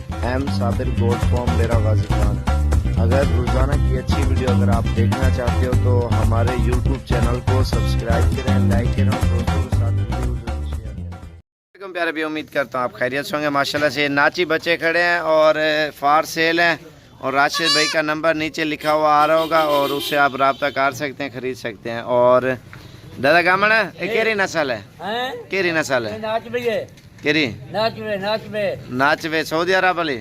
M Sabir goat farm डेरा गाजी खान। अगर रोजाना की अच्छी वीडियो अगर आप देखना चाहते हो तो हमारे YouTube चैनल को सब्सक्राइब करें, लाइक करें और दोस्तों के साथ वीडियो जरूर शेयर करें। प्यारे भी उम्मीद करता हूँ आप खैरियत से होंगे। माशाल्लाह से नाची बच्चे खड़े हैं और फार सेल हैं और राशिद भाई का नंबर नीचे लिखा हुआ आ रहा होगा और उससे आप रब्ता कर सकते हैं, खरीद सकते हैं। और दादा गामड़ केरी नस्ल है, केरी नस्ल है केरी नाचवे सऊदी अरब वाली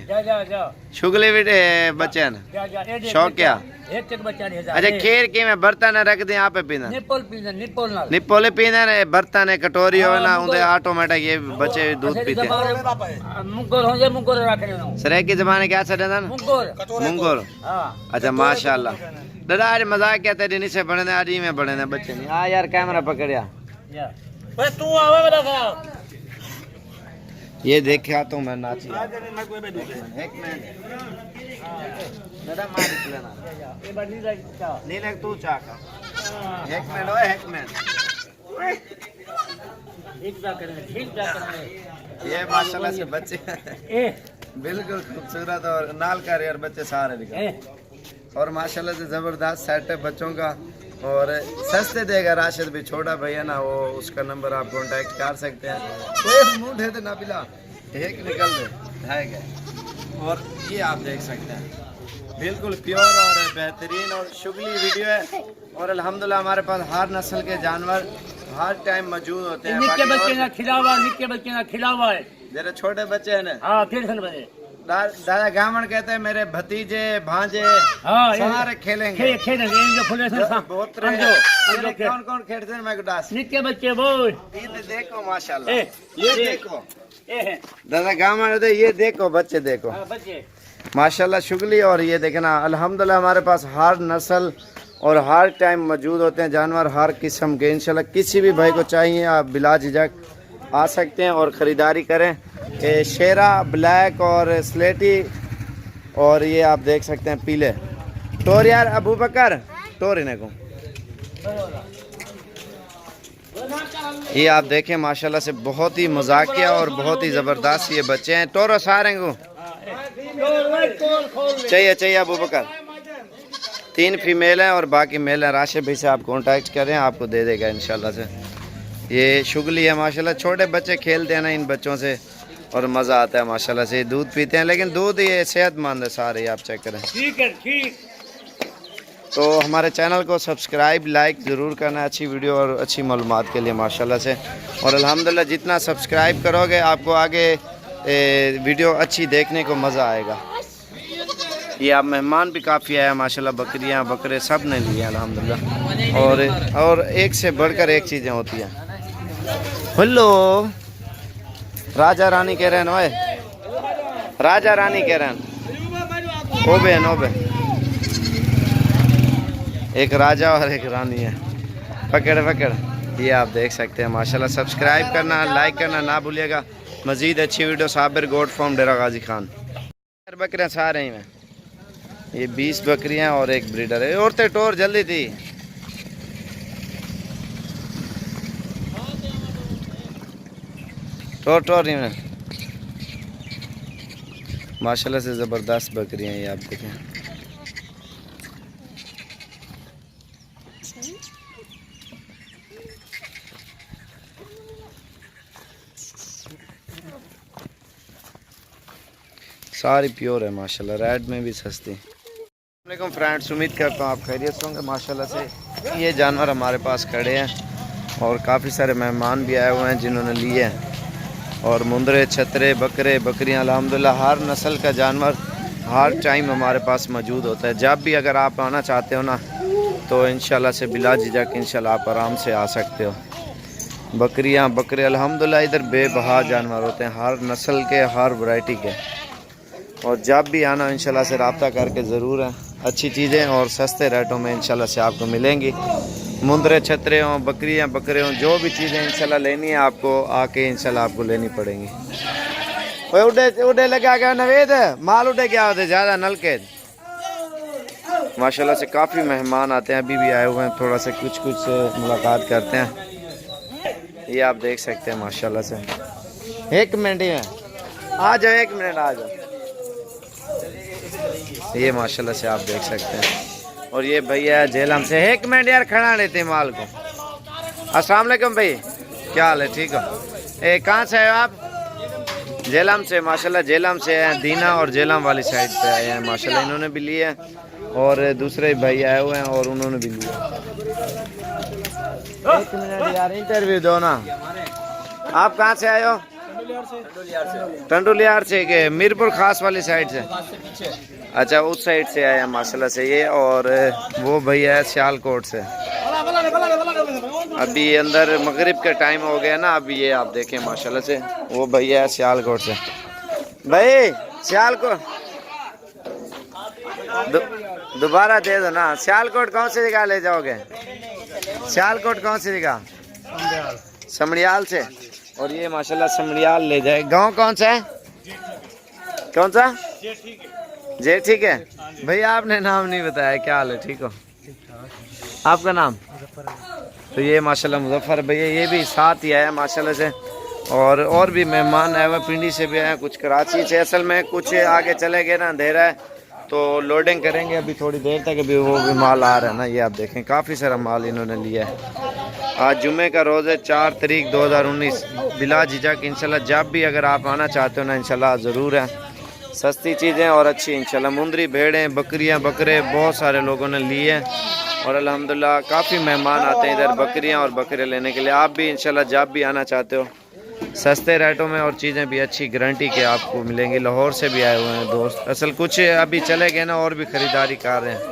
शुगली भी बच्चे हैं शौक क्या। अच्छा खीर की मैं बर्तन रख दी आप पीना निपोले पीना ने बर्तन है कटोरी हो ना उनके ऑटोमेटिक ये बच्चे दूध पीते हैं। सरे की जमाने क्या सर मुंगोर। अच्छा माशाल्लाह दादा आज मजाक क्या तेरी नीचे बने आज ही में बने बच्चे नहीं। हाँ यार कैमरा पकड़िया ये देखा तो मैं नाची एक मिनट नहीं लग तू चाह एक मिनट ये माशाल्लाह से बच्चे बिल्कुल खूबसूरत और नाल कर यार बच्चे सारे दिखा और माशाल्लाह से जबरदस्त सेट है बच्चों का और सस्ते देगा। राशिद भी छोटा भैया ना वो उसका नंबर आप कांटेक्ट कर सकते हैं। मुंह ढे ना पिला एक निकल दे और ये आप देख सकते हैं बिल्कुल प्योर और बेहतरीन और शुगली वीडियो है। और अल्हम्दुलिल्लाह हमारे पास हर नस्ल के जानवर हर टाइम मौजूद होते हैं। निक्के बच्चे ना खिलावा है जरा छोटे बच्चे हैं ना। हाँ फिर दादा गामन कहते हैं मेरे भतीजे भांजे सारे खेलेंगे कौन कौन खेलते हैं मैं गुडास निक्के बच्चे बोल देखो माशाल्लाह ये देखो दादा गामन ये देखो बच्चे देखो माशाल्लाह शुगली। और ये देखना अल्हम्दुलिल्लाह हमारे पास हर नस्ल और हर टाइम मौजूद होते हैं जानवर हर किस्म के। इंशाल्लाह किसी भी भाई को चाहिए आप बिला झिझक आ सकते हैं और ख़रीदारी करें। शेरा ब्लैक और स्लेटी और ये आप देख सकते हैं पीले टोर यार अबू बकर टोर इन्हें को ये आप देखें माशाल्लाह से बहुत ही मजाकिया और बहुत ही ज़बरदस्त ये बच्चे हैं। टोरो सारे को चाहिए अबू बकर 3 फीमेल हैं और बाकी मेल हैं। राशिद भाई से आप कांटेक्ट करें आपको दे देगा इंशाल्लाह से। ये शुगली है माशाल्लाह छोटे बच्चे खेलते हैं ना इन बच्चों से और मज़ा आता है माशाल्लाह से। दूध पीते हैं लेकिन दूध ये सेहतमंद है सारे आप चेक करें। ठीक है ठीक। तो हमारे चैनल को सब्सक्राइब लाइक ज़रूर करना अच्छी वीडियो और अच्छी मालूमात के लिए माशाल्लाह से। और अल्हम्दुलिल्लाह जितना सब्सक्राइब करोगे आपको आगे वीडियो अच्छी देखने को मज़ा आएगा। ये आप मेहमान भी काफ़ी आया माशाल्लाह बकरियाँ बकरे सब ने लिए अल्हम्दुलिल्लाह। और एक से बढ़कर एक चीज़ें होती हैं। हेलो राजा रानी कह रहे हैं ओए राजा रानी कह रहे हैं ओबे एक राजा और एक रानी है पकड़ ये आप देख सकते हैं माशाल्लाह। सब्सक्राइब करना लाइक करना ना भूलिएगा। मज़ीद अच्छी वीडियो साबिर गोट फॉर्म डेरा गाजी खान। बकरियाँ सारे ही में ये 20 बकरियाँ और एक ब्रीडर है। औरतें टोर जल्दी थी टोर में माशाल्लाह से ज़बरदस्त बकरियाँ ये आप देखें। सारी प्योर है माशाल्लाह रेड में भी सस्ती। अस्सलाम फ्रेंड्स उम्मीद करता हूँ आप खैरियत से होंगे माशाल्लाह से। ये जानवर हमारे पास खड़े हैं और काफ़ी सारे मेहमान भी आए हुए हैं जिन्होंने लिए हैं। और मुंदरे छतरे बकरे बकरियां अल्हम्दुलिल्लाह हर नस्ल का जानवर हर टाइम हमारे पास मौजूद होता है। जब भी अगर आप आना चाहते हो ना तो इंशाल्लाह से बिला झिझक इंशाल्लाह आप आराम से आ सकते हो। बकरियां बकरे अल्हम्दुलिल्लाह इधर बेबहा जानवर होते हैं हर नस्ल के हर वैरायटी के। और जब भी आना इंशाल्लाह से रब्ता करके ज़रूर है। अच्छी चीज़ें और सस्ते रेटों में इंशाल्लाह से आपको मिलेंगी। मुंदरे छतरे हों बकरियां बकरे हों जो भी चीज़ें इंशाल्लाह लेनी है आपको आके इंशाल्लाह आपको लेनी पड़ेंगी। उड़े लगा गया नवेद माल उड़े क्या होते ज़्यादा नलके माशाल्लाह से काफ़ी मेहमान आते हैं। अभी भी आए हुए हैं थोड़ा सा कुछ से मुलाकात करते हैं। ये आप देख सकते हैं माशाल्लाह से। एक मिनट ही है आ जाओ 1 मिनट आ जाओ ये माशाल्लाह से आप देख सकते हैं। और ये भैया झेलम से, एक मिनट यार खड़ा रहते हैं माल को। अस्सलाम वालेकुम भाई, क्या हाल है? ठीक हो? कहाँ से आए हो आप? झेलम से। माशाल्लाह झेलम से हैं, दीना और झेलम वाली साइड पे आए हैं माशाल्लाह। इन्होंने भी लिए और दूसरे भाई आए हुए हैं और उन्होंने भी लिया। एक मिनट यार इंटरव्यू दो ना। आप कहाँ से आए हो? टंडुलियार से के मीरपुर खास वाली साइड से? अच्छा, उस साइड से आए हैं माशाल्लाह से ये। और वो भैया है सियालकोट से। अभी अंदर मगरिब का टाइम हो गया ना, अभी ये आप देखें माशाल्लाह से वो भैया है सियालकोट से। भाई सियालकोट दोबारा दे दो ना। सियालकोट कौन सी जगह ले जाओगे? सियालकोट कौन सी जगह? समड़ियाल से। और ये माशाल्लाह समड़ियाल ले जाए। गांव कौन सा है? कौन सा? जे ठीक है। भैया आपने नाम नहीं बताया, क्या हाल है? ठीक हो? आपका नाम? तो ये माशाल्लाह मुजफ्फर भैया, ये भी साथ ही आया माशाल्लाह से। और भी मेहमान आए हुए पिंडी से भी आए, कुछ कराची से। असल में कुछ आगे चले गए ना, अंधेरा है तो लोडिंग करेंगे अभी थोड़ी देर तक। अभी वो भी माल आ रहा है ना, ये आप देखें काफ़ी सारा माल इन्होंने लिया है। आज जुमे का रोज़ है 4 तारीख 2019। बिला झिझक इंशाल्लाह जब भी अगर आप आना चाहते हो ना इंशाल्लाह ज़रूर है। सस्ती चीज़ें और अच्छी इंशाल्लाह। मुंदरी भेड़ें, बकरियां, बकरे बहुत सारे लोगों ने लिए हैं और अल्हम्दुलिल्लाह काफ़ी मेहमान आते हैं इधर बकरियां और बकरे लेने के लिए। आप भी इंशाल्लाह जब भी आना चाहते हो सस्ते रेटों में और चीज़ें भी अच्छी गारंटी के आपको मिलेंगी। लाहौर से भी आए हुए हैं दोस्त। असल कुछ अभी चले गए ना और भी ख़रीदारी कर रहे हैं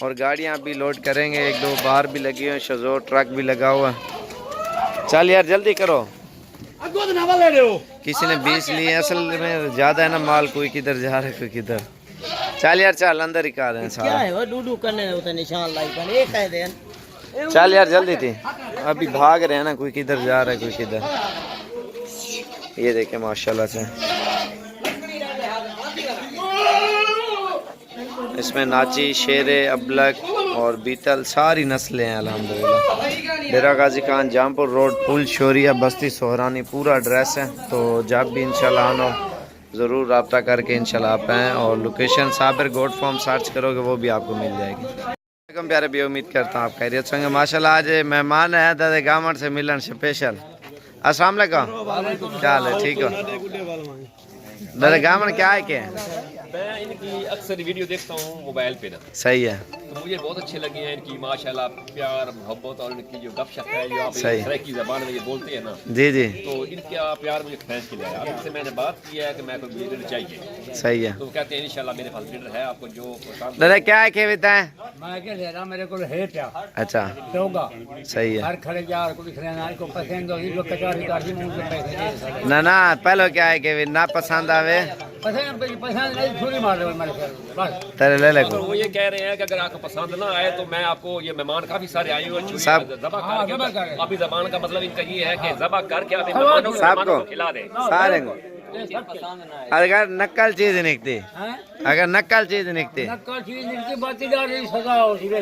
और गाड़ियाँ अभी लोड करेंगे। 1-2 बाहर भी लगी हुई, शजोर ट्रक भी लगा हुआ है। चल यार जल्दी करो। किसी ने 20 लिए, असल में ज़्यादा है ना माल, कोई किधर जा रहा है कोई किधर। चल यार चल, अंदर ही कर रहे हैं सारा। चल यार जल्दी थी, अभी भाग रहे हैं ना, कोई किधर जा रहा है कोई किधर। ये देखे माशाल्लाह से इसमें नाची, शेरे, अबलक और बीतल सारी नस्लें हैं अल्हम्दुलिल्लाह। डेरा गाजी खान, जामपुर रोड, पुल शोरिया, बस्ती सोहरानी पूरा एड्रेस है। तो जब भी इंशाल्लाह आना ज़रूर रब्ता करके इंशाल्लाह आप आएँ। और location Sabir goat farm search करोगे वो भी आपको मिल जाएगी। वालेकुम प्यारे भी, उम्मीद करता हूँ आप खैरियत से होंगे माशाल्लाह। आज मेहमान है दादा गामर से मिलन स्पेशल। अस्सलाम वालेकुम, क्या हाल है? ठीक हो? दादा गामर क्या है क्या? मैं इनकी अक्सर वीडियो देखता हूँ मोबाइल पे ना। सही है। तो मुझे बहुत अच्छे लगे हैं इनकी माशाल्लाह प्यार मोहब्बत और इनकी जो गपशप है जो आप सही। इस तरह की ज़बान में ये बोलते हैं ना, जी जी तो इनका प्यार मुझे फैंस के लिए आया। इनसे मैंने बात किया है कि मैं कोई लीडर चाहिए, सही है। तो वो कहते हैं इंशाल्लाह मेरे पास लीडर है, आपको जो पसंद दादा क्या है के बताएं? मैं क्या ले रहा, मेरे को है क्या अच्छा होगा। सही है। हर खड़े जा को खिलाना को पसंद हो, जो 50,000 मुंह के पैसे ना ना पहले क्या है के ना पसंद आवे पसंद नहीं छुरी मार रहे मेरे बस। तेरे ले ले तो वो ये कह रहे हैं कि अगर आपको पसंद ना आए तो मैं आपको, ये मेहमान काफी सारे आए हुए हैं, सब- ज़बह हाँ, ज़बह करके करके। अभी ज़बान का मतलब इनका ये है कि ज़बह करके आप मेहमानों सबको को खिला दें। सारे को। अगर नक्कल चीज निकती, हैं? अगर नक्कल चीज निकती नक्का चीज निकली बातीदार की सजा होती है।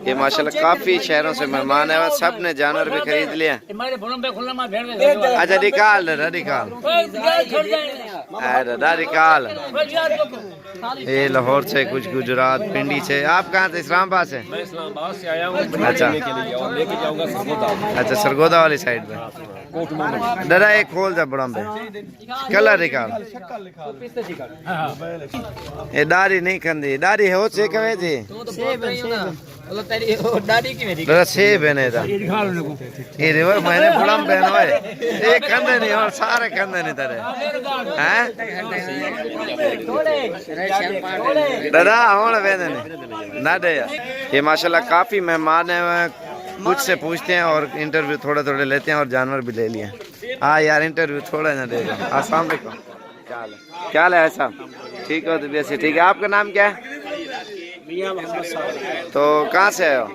ये माशाल्लाह काफी शहरों से मेहमान है, सब ने जानवर भी खरीद लिया। हमारे फोन पे खुला मार भेड़ अच्छा निकाल दादा निकाल, दादा निकाल। ये लाहौर से, कुछ गुजरात पिंडी से। आप कहाँ से? इस्लामाबाद से? मैं इस्लामाबाद से आया हूँ अच्छा। लेने के लिए और लेके जाऊंगा सरगोदा। अच्छा सरगोदा वाली साइड पे। दादा एक खोल जा बड़ा पे कलर निकाल। ये दाढ़ी नहीं खंदी, दाढ़ी हो से कवे थी दादा सेब है नहीं था ये रिवर मैंने बड़ा पहना है। एक कंधे नहीं और सारे कंधे नहीं तेरे हैं दादा होने पहने नहीं ना दे। ये माशाल्लाह काफी मेहमान है, कुछ से पूछते हैं और इंटरव्यू थोड़े थोड़े लेते हैं और जानवर भी ले लिए। हाँ यार इंटरव्यू थोड़ा ना देगा। अस्सलाम वालेकुम, क्या हाल है साहब? ठीक हो? तो वैसे ठीक है। आपका नाम क्या है? तो कहाँ से आए हो?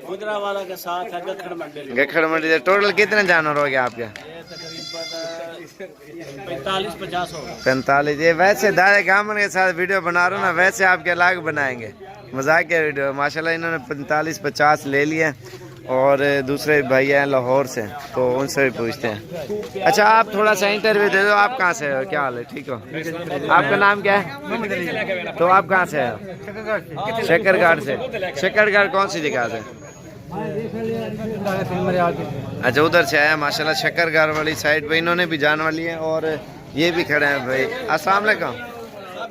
गुजरावाला के साथ है गखड़ मंडी। गखड़ मंडी से। टोटल कितने जानवर हो गए आपके? 45-50 हो। 45। ये वैसे दारे गामन के साथ वीडियो बना रहा हूँ ना, वैसे आपके अलग बनाएंगे, मजाक के वीडियो। माशाल्लाह इन्होंने 45-50 ले लिए और दूसरे भाई हैं लाहौर से, तो उनसे भी पूछते हैं। अच्छा, आप थोड़ा सा इंटरव्यू दे दो। आप कहाँ से हो? क्या हाल है? ठीक हो? आपका नाम क्या है? तो आप कहाँ से हो? शक्करगढ़ से। शक्करगढ़ कौन सी जगह से? अच्छा, उधर से आया माशाल्लाह। शक्करगढ़ वाली साइड पे इन्होंने भी जान वाली है और ये भी खड़े हैं भाई। अस्सलाम वालेकुम।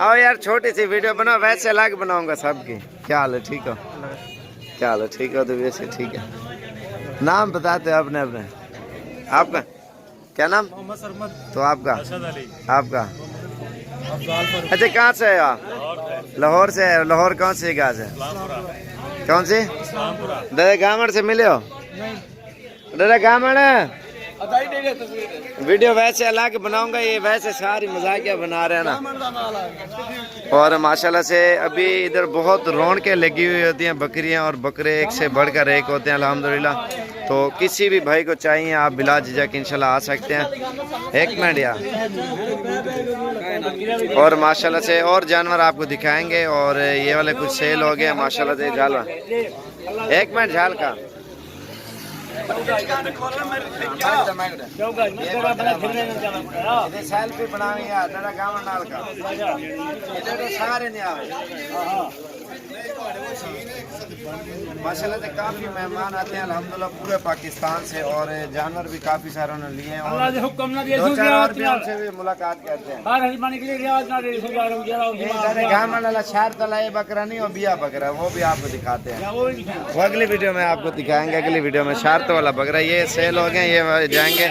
आओ यार, छोटी सी वीडियो बनाओ, वैसे अलग बनाऊंगा सबकी। क्या हाल है? ठीक हो? क्या हाल है? ठीक हो? तो वैसे ठीक है। नाम बताते हो अपने अपने। आपका क्या नाम? तो आपका? आपका? अच्छा, कहाँ से है आप? लाहौर से है। लाहौर कौन सी जगह से? कौन सी? दादा गामड़ से मिले हो? दादा गामड़ वीडियो वैसे अलग बनाऊंगा, ये वैसे सारी मजाकिया बना रहे हैं ना। और माशाल्लाह से अभी इधर बहुत रौनकें लगी हुई होती हैं, बकरियां और बकरे एक से बढ़कर एक होते हैं अल्हम्दुलिल्लाह। तो किसी भी भाई को चाहिए आप बिला झिझक इंशाल्लाह आ सकते हैं। एक मिनट यार। और माशाल्लाह से और जानवर आपको दिखाएंगे। और ये वाले कुछ सेल हो गए माशाल्लाह से। झाला एक मिनट, झाल का सेल्फी बनावी यार, तेरा गाँव नाल का सारे नहीं आवे। माशाल्लाह से काफी मेहमान आते हैं अल्हम्दुलिल्लाह पूरे पाकिस्तान से। और जानवर भी काफी सारे उन्होंने लिए हैं और दो चार और भी उनसे भी मुलाकात करते हैं। गाँव वाला शहर तला बकरा नहीं और बिया बकरा, वो भी आपको दिखाते हैं। वो अगली वीडियो में आपको दिखाएंगे। अगली वीडियो में शार्त वाला बकरा ये सेल हो गए, ये जाएंगे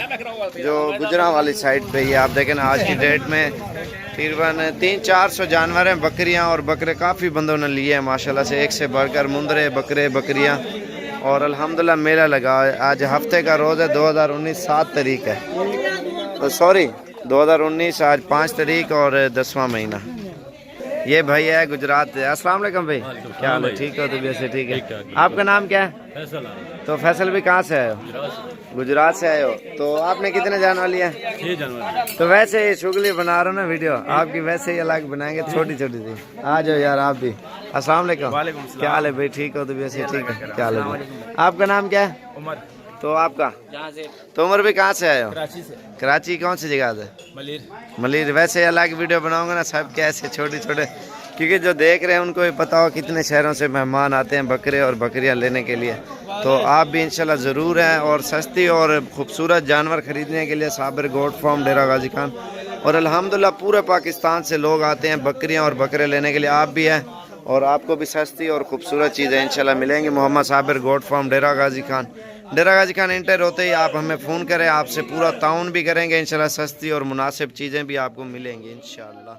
जो गुजरात वाली साइड पे। ये आप देखें ना, आज की डेट में तकरीबन 300-400 जानवर हैं, बकरियां और बकरे काफ़ी बंदों ने लिए हैं माशाल्लाह से। एक से बढ़कर मुंदरे बकरे बकरियां। और अल्हम्दुलिल्लाह मेला लगा। आज हफ्ते का रोज़ है, 2019 7 तारीख है, तो सॉरी 2019 आज 5 तारीख और 10वां महीना। ये भाई है गुजरात से। अस्सलाम वालेकुम भाई, क्या हाल है? ठीक हो? तो वैसे ठीक है। आपका नाम क्या है? तो फैसल भी कहाँ से आए हो? गुजरात से आए हो। तो आपने कितने जानवर लिए? 6 जानवर। तो वैसे ही शुगली बना रहे हो ना वीडियो आपकी, वैसे ही अलग बनाएंगे छोटी छोटी सी। आ जाओ यार आप भी। अस्सलाम वालेकुम। क्या हाल है भाई? ठीक हो? तो वैसे ठीक है। क्या हाल है भाई? आपका नाम क्या है? उमर। तो आपका? तो उमर भी कहाँ से आए हो? कराची से। कराची कौन सी जगह से? मलिर। मलिर। वैसे अलग वीडियो बनाऊंगा ना सब कैसे छोटे छोटे, क्योंकि जो देख रहे हैं उनको भी पता हो कितने शहरों से मेहमान आते हैं बकरे और बकरियां लेने के लिए। तो आप भी इंशाल्लाह ज़रूर हैं। और सस्ती और ख़ूबसूरत जानवर ख़रीदने के लिए साबिर गोट फार्म डेरा गाजी खान। और अल्हम्दुलिल्लाह पूरे पाकिस्तान से लोग आते हैं बकरियां और बकरे लेने के लिए। आप भी हैं और आपको भी सस्ती और ख़ूबसूरत चीज़ें इंशाल्लाह मिलेंगी। मोहम्मद साबिर गोट फार्म डेरा गाजी खान। डेरा गाजी खान इंटर होते ही आप हमें फ़ोन करें, आपसे पूरा ताउन भी करेंगे इंशाल्लाह। सस्ती और मुनासिब चीज़ें भी आपको मिलेंगी इंशाल्लाह।